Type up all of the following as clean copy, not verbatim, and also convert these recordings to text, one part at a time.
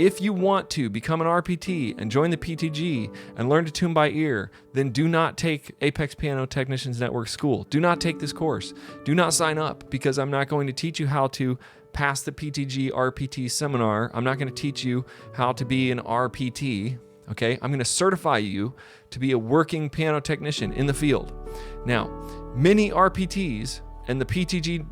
if you want to become an RPT and join the PTG and learn to tune by ear, then do not take Apex Piano Technicians Network School. Do not take this course. Do not sign up, because I'm not going to teach you how to pass the PTG RPT seminar. I'm not going to teach you how to be an RPT. Okay, I'm going to certify you to be a working piano technician in the field. Now, many RPTs and the PTG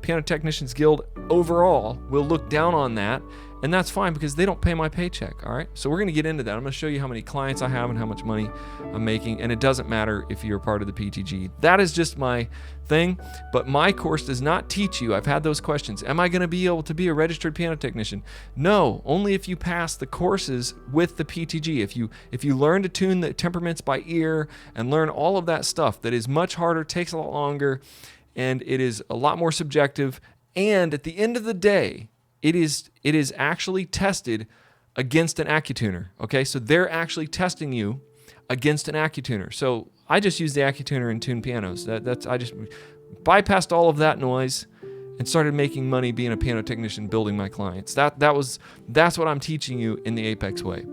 Piano Technicians Guild overall will look down on that, and that's fine because they don't pay my paycheck, all right? So we're going to get into that. I'm going to show you how many clients I have and how much money I'm making, and it doesn't matter if you're part of the PTG. That is just my thing, but my course does not teach you. I've had those questions. Am I going to be able to be a registered piano technician? No, only if you pass the courses with the PTG. If you learn to tune the temperaments by ear and learn all of that stuff that is much harder, takes a lot longer, and it is a lot more subjective, and at the end of the day, it is actually tested against an AccuTuner. Okay, so they're actually testing you against an AccuTuner. So I just use the AccuTuner and tune pianos. I just bypassed all of that noise and started making money being a piano technician, building my clients. That's what I'm teaching you in the Apex way.